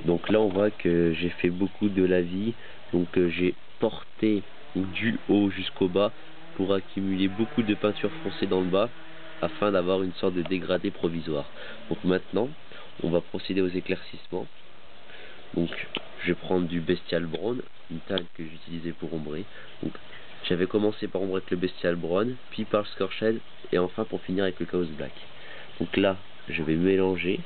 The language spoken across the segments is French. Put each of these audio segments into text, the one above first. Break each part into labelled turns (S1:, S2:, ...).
S1: Donc là on voit que j'ai fait beaucoup de lavis, donc j'ai porté du haut jusqu'au bas pour accumuler beaucoup de peinture foncée dans le bas afin d'avoir une sorte de dégradé provisoire. Donc maintenant on va procéder aux éclaircissements. Donc je vais prendre du Bestial Brown, une teinte que j'utilisais pour ombrer. Donc j'avais commencé par ombrer avec le Bestial Brown, puis par le Scorched et enfin pour finir avec le Chaos Black. Donc là je vais mélanger.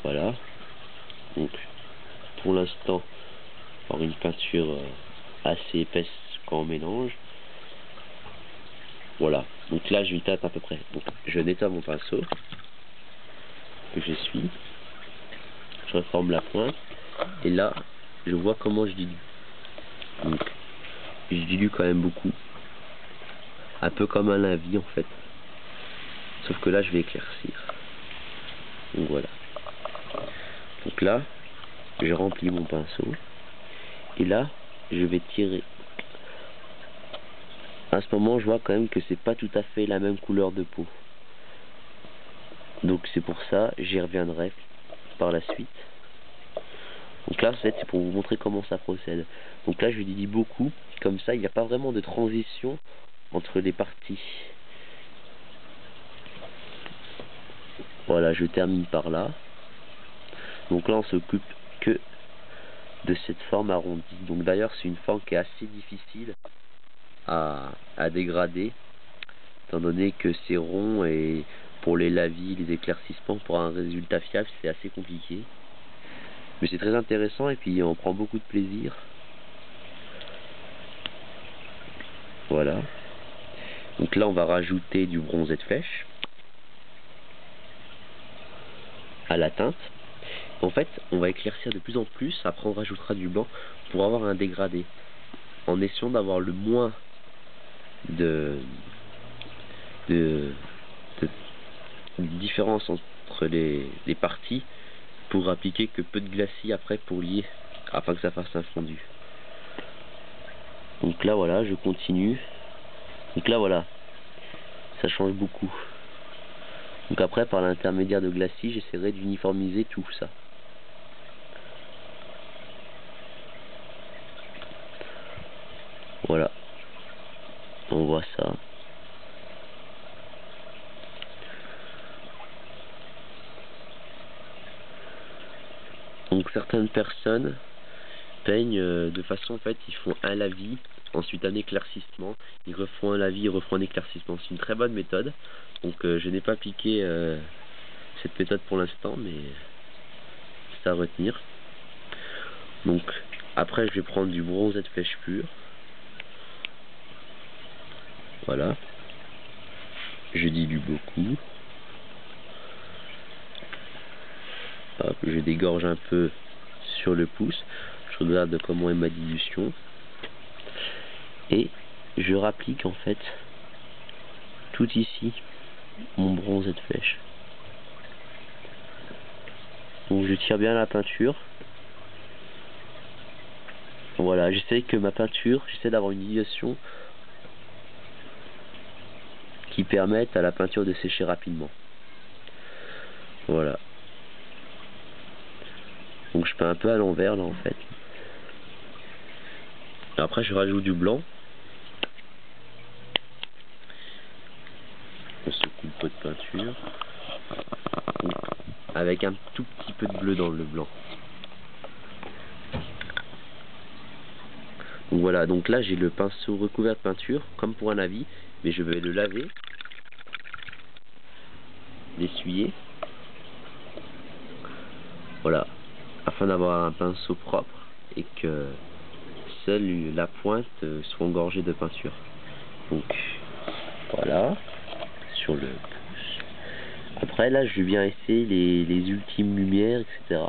S1: Voilà. Donc pour l'instant par une peinture assez épaisse quand on mélange. Voilà. Donc là j'ai une teinte à peu près. Donc je nettoie mon pinceau que j'essuie. Je reforme la pointe. Et là je vois comment je dilue. Donc je dilue quand même beaucoup. Un peu comme un lavis en fait. Sauf que là je vais éclaircir. Donc voilà. Donc là je remplis mon pinceau. Et là je vais tirer. À ce moment je vois quand même que c'est pas tout à fait la même couleur de peau. Donc c'est pour ça, j'y reviendrai par la suite. Donc là c'est pour vous montrer comment ça procède. Donc là je dilue beaucoup. Comme ça il n'y a pas vraiment de transition entre les parties. Voilà, je termine par là. Donc là on s'occupe que de cette forme arrondie. Donc d'ailleurs c'est une forme qui est assez difficile à dégrader, étant donné que c'est rond et pour les lavis, les éclaircissements, pour un résultat fiable c'est assez compliqué. Mais c'est très intéressant et puis on prend beaucoup de plaisir. Voilà. Donc là on va rajouter du bronzé de flèche à la teinte. En fait on va éclaircir de plus en plus, après on rajoutera du blanc pour avoir un dégradé. En essayant d'avoir le moins de différence entre les parties pour appliquer que peu de glacis après pour lier afin que ça fasse un fondu. Donc là voilà je continue. Donc là voilà ça change beaucoup. Donc après par l'intermédiaire de glacis j'essaierai d'uniformiser tout ça. Voilà, on voit ça. Donc certaines personnes peignent de façon, en fait, ils font un lavis, ensuite un éclaircissement, ils refont un lavis, ils refont un éclaircissement. C'est une très bonne méthode. Donc je n'ai pas appliqué cette méthode pour l'instant, mais c'est à retenir. Donc après je vais prendre du bronzé de flèche pure. Voilà. Je dilue beaucoup. Hop, je dégorge un peu sur le pouce. Je regarde comment est ma dilution. Et je rapplique en fait tout ici mon bronzé de flèche. Donc je tire bien la peinture. Voilà, j'essaie que ma peinture, j'essaie d'avoir une dilution qui permette à la peinture de sécher rapidement. Voilà. Donc je peins un peu à l'envers là en fait. Et après je rajoute du blanc. On secoue le pot de peinture. Avec un tout petit peu de bleu dans le blanc. Donc voilà, donc là j'ai le pinceau recouvert de peinture, comme pour un lavis, mais je vais le laver, l'essuyer. Voilà, afin d'avoir un pinceau propre et que seule la pointe soit engorgée de peinture. Donc voilà, sur le pouce. Après là je viens essayer les ultimes lumières, etc.